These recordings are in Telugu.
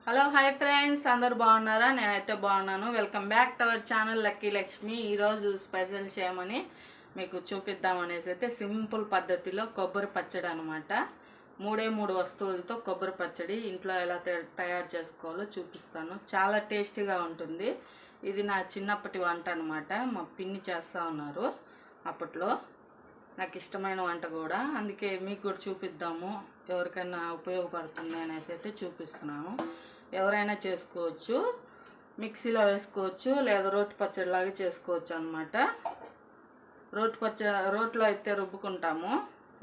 హలో హాయ్ ఫ్రెండ్స్, అందరు బాగున్నారా? నేనైతే బాగున్నాను. Welcome back to our channel lucky Lakshmi. ఈరోజు స్పెషల్ చేయమని మీకు చూపిద్దామనేసి అయితే సింపుల్ పద్ధతిలో కొబ్బరి పచ్చడి అనమాట. మూడు వస్తువులతో కొబ్బరి పచ్చడి ఇంట్లో ఎలా తయారు చేసుకోవాలో చూపిస్తాను. చాలా టేస్టీగా ఉంటుంది. ఇది నా చిన్నప్పటి వంట అనమాట. మా పిన్ని చేస్తూ ఉన్నారు అప్పట్లో. నాకు ఇష్టమైన వంట కూడా, అందుకే మీకు కూడా చూపిద్దాము, ఎవరికైనా ఉపయోగపడుతుంది అనేసి అయితే చూపిస్తున్నాను. ఎవరైనా చేసుకోవచ్చు, మిక్సీలో వేసుకోవచ్చు, లేదా రోటి పచ్చడిలాగా చేసుకోవచ్చు అనమాట. రోట్లో అయితే రుబ్బుకుంటాము.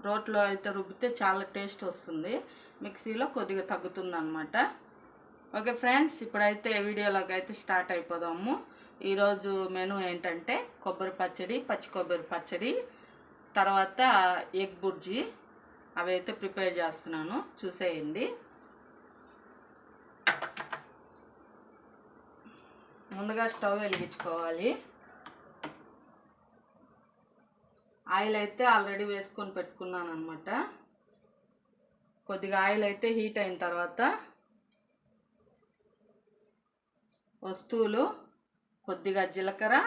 రోట్లో అయితే రుబ్బితే చాలా టేస్ట్ వస్తుంది, మిక్సీలో కొద్దిగా తగ్గుతుంది అనమాట. ఓకే ఫ్రెండ్స్, ఇప్పుడైతే వీడియోలోకి అయితే స్టార్ట్ అయిపోదాము. ఈరోజు మెనూ ఏంటంటే కొబ్బరి పచ్చడి, పచ్చి కొబ్బరి పచ్చడి, తర్వాత ఎగ్ బుర్జీ, అవి అయితే ప్రిపేర్ చేస్తున్నాను, చూసేయండి. ముందుగా స్టవ్ వెలిగించుకోవాలి. ఆయిల్ అయితే ఆల్రెడీ వేసుకొని పెట్టుకున్నాను అనమాట. కొద్దిగా ఆయిల్ అయితే హీట్ అయిన తర్వాత వస్తువులు కొద్దిగా జీలకర్ర,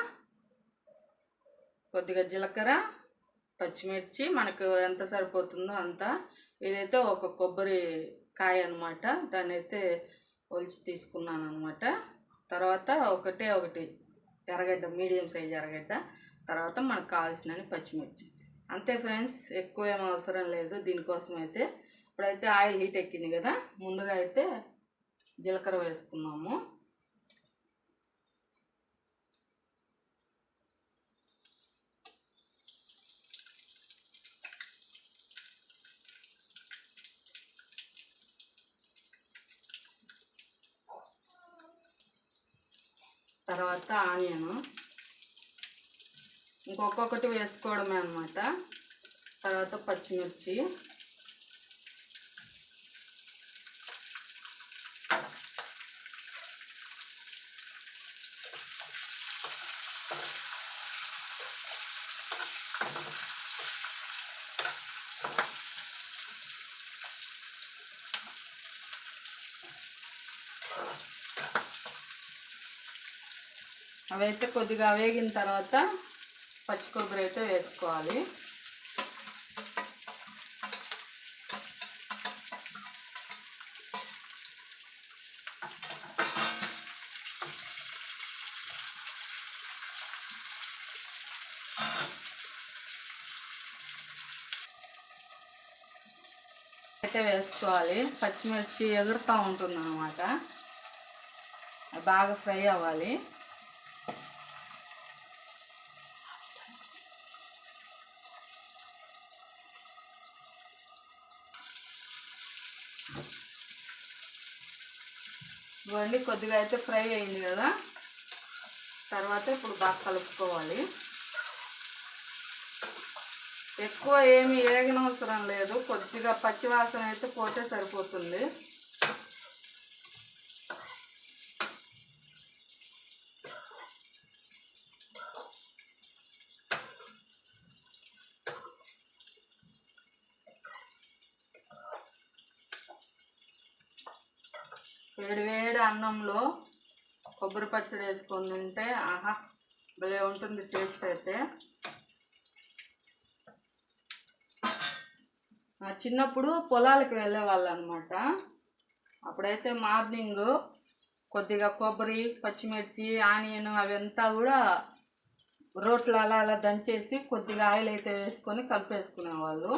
పచ్చిమిర్చి, మనకు ఎంత సరిపోతుందో అంత. ఇదైతే ఒక కొబ్బరి కాయ అనమాట, దాన్ని అయితే ఒలిచి తీసుకున్నాను అనమాట. తర్వాత ఒకటి ఎర్రగడ్డ, మీడియం సైజ్ ఎర్రగడ్డ, తర్వాత మనకు కావాల్సినవి పచ్చిమిర్చి. అంతే ఫ్రెండ్స్, ఎక్కువ ఏం అవసరం లేదు దీనికోసం అయితే. ఇప్పుడైతే ఆయిల్ హీట్ ఎక్కింది కదా, ముందుగా అయితే జీలకర్ర వేసుకున్నాము. తర్వాత ఆనియను, ఇంకొకటి వేసుకోవడమే అనమాట. తర్వాత పచ్చిమిర్చి, అవైతే కొద్దిగా వేగిన తర్వాత పచ్చి కొబ్బరి అయితే వేసుకోవాలి. అయితే వేసుకోవాలి. పచ్చిమిర్చి ఎగురుతూ ఉంటుంది అన్నమాట, బాగా ఫ్రై అవ్వాలి. ఇవన్నీ కొద్దిగా అయితే ఫ్రై అయింది కదా, తర్వాత ఇప్పుడు బాగా కలుపుకోవాలి. ఎక్కువ ఏమి వేగనవసరం లేదు, కొద్దిగా పచ్చివాసన అయితే పోతే సరిపోతుంది. వేడి అన్నంలో కొబ్బరి పచ్చడి వేసుకొని తింటే ఆహా భలే ఉంటుంది టేస్ట్ అయితే. చిన్నప్పుడు పొలాలకు వెళ్ళేవాళ్ళు అనమాట. అప్పుడైతే మార్నింగ్ కొద్దిగా కొబ్బరి, పచ్చిమిర్చి, ఆనియన్ అవంతా కూడా రోట్లో అలా దంచేసి కొద్దిగా ఆయిల్ అయితే వేసుకొని కలిపేసుకునేవాళ్ళు.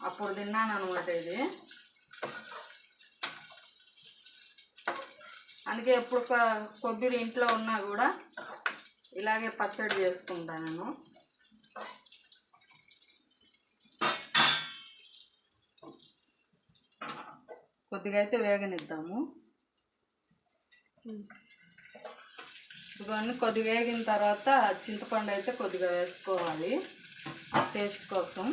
అప్పుడు తిన్నాను అనమాట ఇది. అందుకే ఎప్పుడు కొబ్బరి ఇంట్లో ఉన్నా కూడా ఇలాగే పచ్చడి చేసుకుంటాను నేను. కొద్దిగా అయితే వేగనిద్దాము. ఇవన్నీ కొద్దిగా వేగిన తర్వాత చింతపండు అయితే కొద్దిగా వేసుకోవాలి టేస్ట్ కోసం.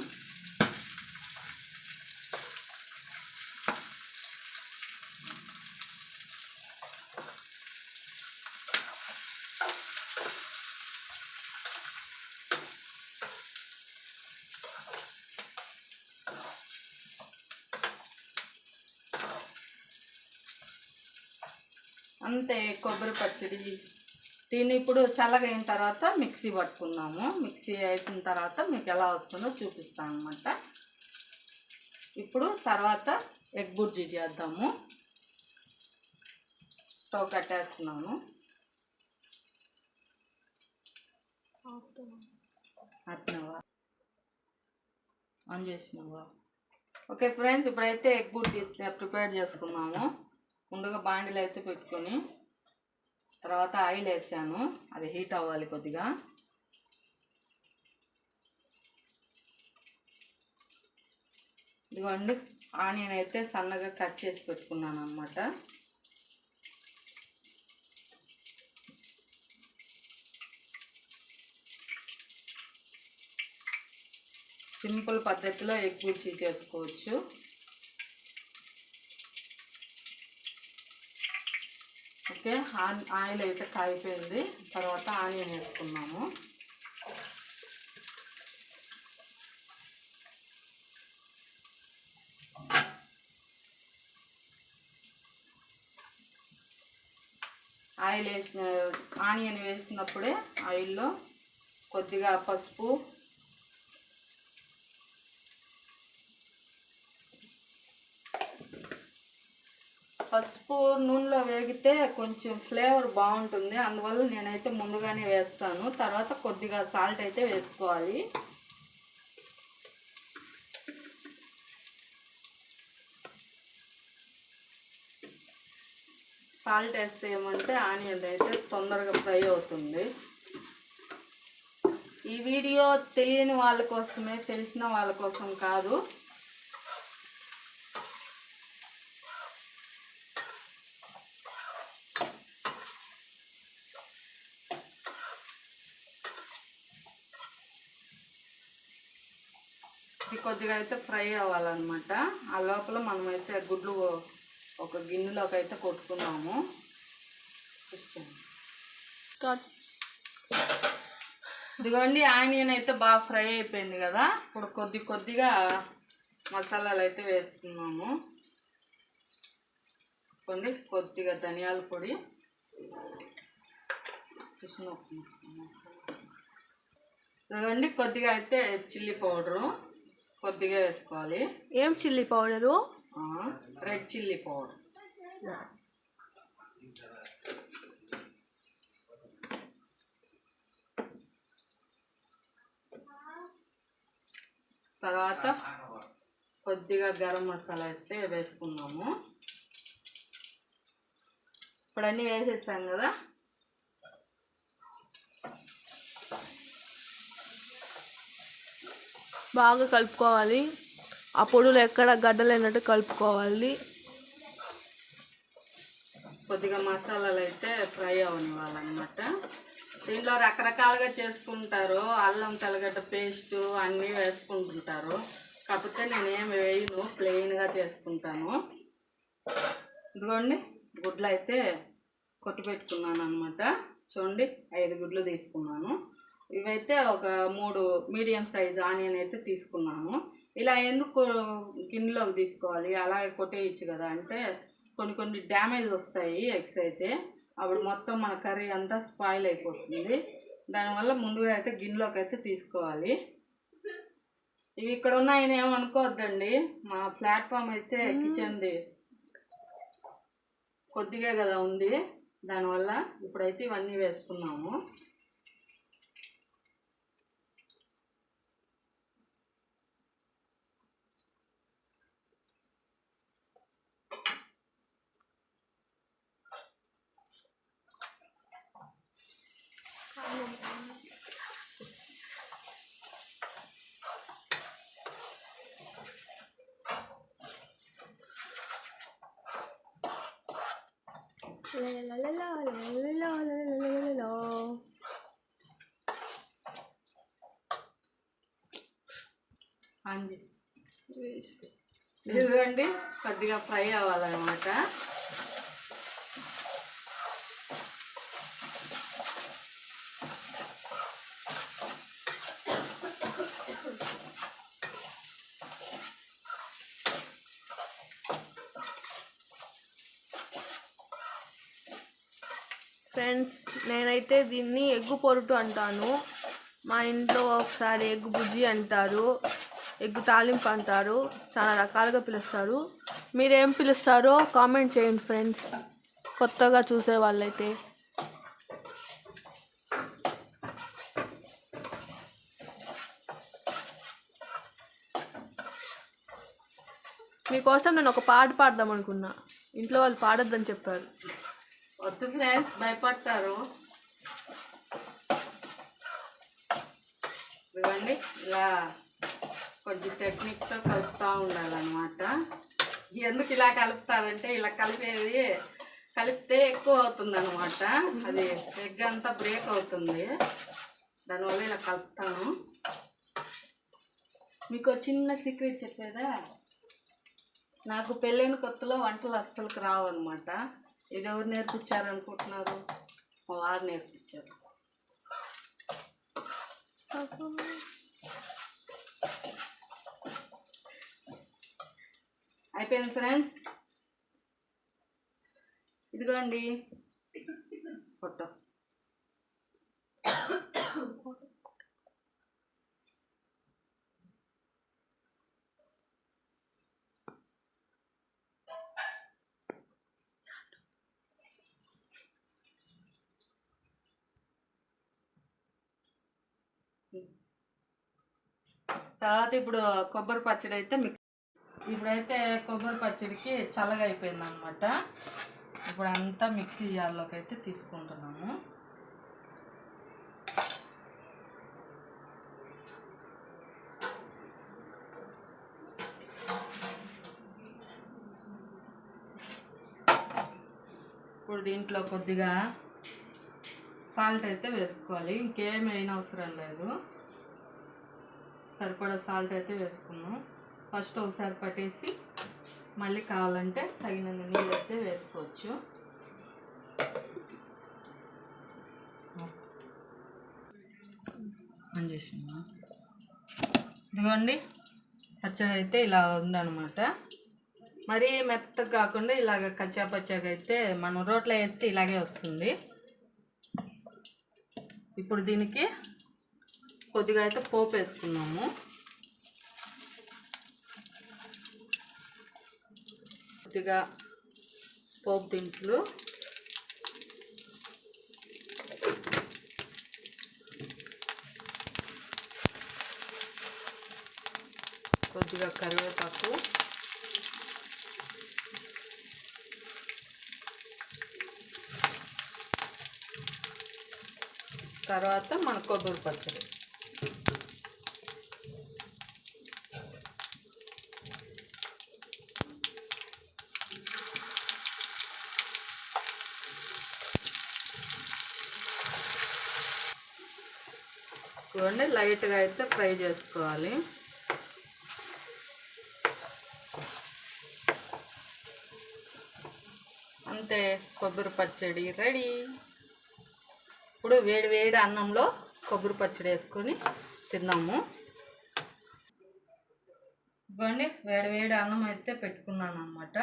అంతే కొబ్బరి పచ్చడి. దీన్ని ఇప్పుడు చల్లగా అయిన తర్వాత మిక్సీ పట్టుకుందాము. మిక్సీ వేసిన తర్వాత మీకు ఎలా వస్తుందో చూపిస్తాను అనమాట. ఇప్పుడు తర్వాత ఎగ్ బుర్జీ చేద్దాము. స్టవ్ కట్టేస్తున్నాను. అట్నవా ఆన్ చేసినావా? ఓకే ఫ్రెండ్స్, ఇప్పుడైతే ఎగ్ బుర్జీ ప్రిపేర్ చేసుకున్నాము. ముందుగా బాండిలో అయితే పెట్టుకొని తర్వాత ఆయిల్ వేసాను. అది హీట్ అవ్వాలి కొద్దిగా. ఇదిగోండి ఆనియన్ అయితే సన్నగా కట్ చేసి పెట్టుకున్నాను అన్నమాట. సింపుల్ పద్ధతిలో ఎగ్ బుర్జీ చేసుకోవచ్చు. ఓకే, ఆయిల్ అయితే కాగిపోయింది. తర్వాత ఆనియన్ వేసుకున్నాము. ఆనియన్ వేసినప్పుడే ఆయిల్లో కొద్దిగా పసుపు, నూనెలో వేగితే కొంచెం ఫ్లేవర్ బాగుంటుంది. అందువల్ల నేనైతే ముందుగానే వేస్తాను. తర్వాత కొద్దిగా సాల్ట్ అయితే వేసుకోవాలి. సాల్ట్ వేస్తే ఏమంటే ఆనియన్ అయితే తొందరగా ఫ్రై అవుతుంది. ఈ వీడియో తెలియని వాళ్ళ కోసమే, తెలిసిన వాళ్ళ కోసం కాదు. ఇది కొద్దిగా అయితే ఫ్రై అవ్వాలన్నమాట. ఆ లోపల మనమైతే గుడ్లు ఒక గిన్నెలోకి అయితే కొట్టుకున్నాము. ఇదిగోండి ఆనియన్ అయితే బాగా ఫ్రై అయిపోయింది కదా. ఇప్పుడు కొద్దిగా మసాలాలు అయితే వేసుకున్నాము. కొద్దిగా ధనియాల పొడి, ఇదిగోండి కొద్దిగా అయితే చిల్లీ పౌడరు కొద్దిగా వేసుకోవాలి. ఏం chilli powder? Red chilli powder. తర్వాత కొద్దిగా గరం మసాలా వేసుకున్నాము. ఇప్పుడు అన్నీ వేసేసాం కదా. బాగా కలుపుకోవాలి. ఆ పొడులు ఎక్కడ గడ్డలైనట్టు కలుపుకోవాలి. కొద్దిగా మసాలాలు అయితే ఫ్రై అవనివ్వాలన్నమాట. దీంట్లో రకరకాలుగా చేసుకుంటారు. అల్లం తెల్లగడ్డ పేస్టు అన్నీ వేసుకుంటుంటారు. కాకపోతే నేనేమి వేయను, ప్లెయిన్గా చేసుకుంటాను. ఇదిగోండి గుడ్లు అయితే కొట్టి పెట్టుకున్నాను అనమాట. చూడండి 5 గుడ్లు తీసుకున్నాను. ఇవైతే ఒక 3 మీడియం సైజ్ ఆనియన్ అయితే తీసుకున్నాను. ఇలా ఎందుకు గిన్నెలోకి తీసుకోవాలి, అలాగే కొట్టేయచ్చు కదా అంటే కొన్ని డ్యామేజ్ వస్తాయి ఎగ్స్ అయితే. అప్పుడు మొత్తం మన కర్రీ అంతా స్పాయిల్ అయిపోతుంది. దానివల్ల ముందుగా అయితే గిన్నెలోకి అయితే తీసుకోవాలి. ఇవి ఇక్కడ ఉన్నాయని ఏమనుకోవద్దండి. మా ప్లాట్ఫామ్ అయితే కిచెన్ది కొద్దిగా కదా ఉంది. దానివల్ల ఇప్పుడైతే ఇవన్నీ వేసుకున్నాము. ఇదిగోండి కొద్దిగా ఫ్రై అవ్వాలన్నమాట. ఫ్రెండ్స్, నేనైతే దీన్ని ఎగ్గు పొరుటు అంటాను. మా ఇంట్లో ఒకసారి ఎగ్గు బుజ్జి అంటారు, ఎగ్గు తాలింపు అంటారు, చాలా రకాలుగా పిలుస్తారు. మీరేం పిలుస్తారో కామెంట్ చేయండి ఫ్రెండ్స్, కొత్తగా చూసే వాళ్ళైతే. మీకోసం నేను ఒక పాట పాడదాం అనుకున్నా, ఇంట్లో వాళ్ళు పాడొద్దని చెప్పారు. వద్దు ఫ్రెండ్స్, భయపడతారు. ఇవ్వండి, ఇలా కొంచెం టెక్నిక్తో కలుపుతూ ఉండాలన్నమాట. ఎందుకు ఇలా కలుపుతారంటే, ఇలా కలిపితే ఎక్కువ అవుతుంది అనమాట. అది ఎగ్ అంతా బ్రేక్ అవుతుంది, దానివల్ల ఇలా కలుపుతాను. మీకు చిన్న సీక్రెట్ చెప్పేదా, నాకు పెళ్ళైన కొత్తలో వంటలు అస్సలు రావు అనమాట. ఇది ఎవరు నేర్పించారు అనుకుంటున్నారు? మా వారు నేర్పించారు. అయిపోయింది ఫ్రెండ్స్, ఇదిగోండి ఫోటో. తర్వాత ఇప్పుడు కొబ్బరి పచ్చడి అయితే ఇప్పుడైతే కొబ్బరి పచ్చడికి చల్లగా అయిపోయింది అనమాట. ఇప్పుడు అంతా మిక్సీ జార్లోకి అయితే తీసుకుంటున్నాము. ఇప్పుడు దీంట్లో కొద్దిగా సాల్ట్ అయితే వేసుకోవాలి, ఇంకేమైనా అవసరం లేదు. సరిపడా సాల్ట్ అయితే వేసుకున్నాం. ఫస్ట్ ఒకసారి పట్టేసి మళ్ళీ కావాలంటే తగినంత నీళ్ళు అయితే వేసుకోవచ్చు. ఇదిగోండి, పచ్చడి అయితే ఇలా ఉందన్నమాట. మరీ మెత్తగా కాకుండా ఇలాగ కచ్చా పచ్చాగా అయితే మనం రోట్లో వేస్తే ఇలాగే వస్తుంది. ఇప్పుడు దీనికి కొద్దిగా అయితే పోపు వేసుకున్నాము. కొద్దిగా పోపు దినుసులు, కొద్దిగా కరివేపాకు, తర్వాత మన కొబ్బరి పచ్చడి. చూడండి, లైట్గా అయితే ఫ్రై చేసుకోవాలి. అంతే, కొబ్బరి పచ్చడి రెడీ. ఇప్పుడు వేడి వేడి అన్నంలో కొబ్బరి పచ్చడి వేసుకొని తిన్నాము. ఇవ్వండి, వేడి వేడి అన్నం అయితే పెట్టుకున్నాను అన్నమాట.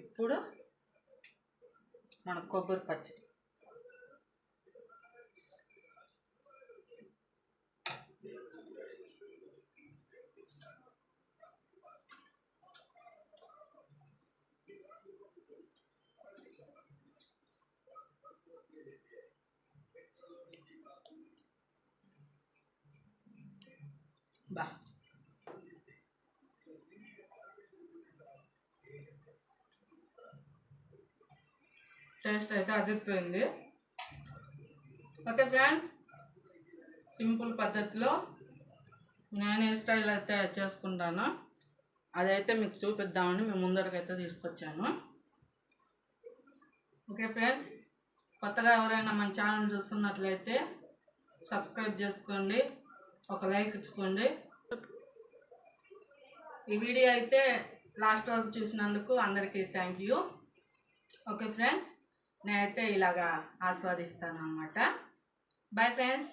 ఇప్పుడు మన కొబ్బరి పచ్చడి. బా, టేస్ట్ అయితే అదిరిపోయింది. ఓకే ఫ్రెండ్స్, సింపుల్ పద్ధతిలో నేను ఏ స్టైల్ అయితే చేసుకుంటానో అదైతే మీకు చూపిద్దామని మేము ముందరకైతే తీసుకొచ్చాను. ఓకే ఫ్రెండ్స్, కొత్తగా ఎవరైనా మన ఛానల్ చూస్తున్నట్లయితే సబ్స్క్రైబ్ చేసుకోండి, ఒక లైక్ ఇచ్చుకోండి. ఈ వీడియో అయితే లాస్ట్ వరకు చూసినందుకు అందరికీ థ్యాంక్ యూ. ఓకే ఫ్రెండ్స్, నేనైతే ఇలాగా ఆస్వాదిస్తాను అన్నమాట. Bye friends.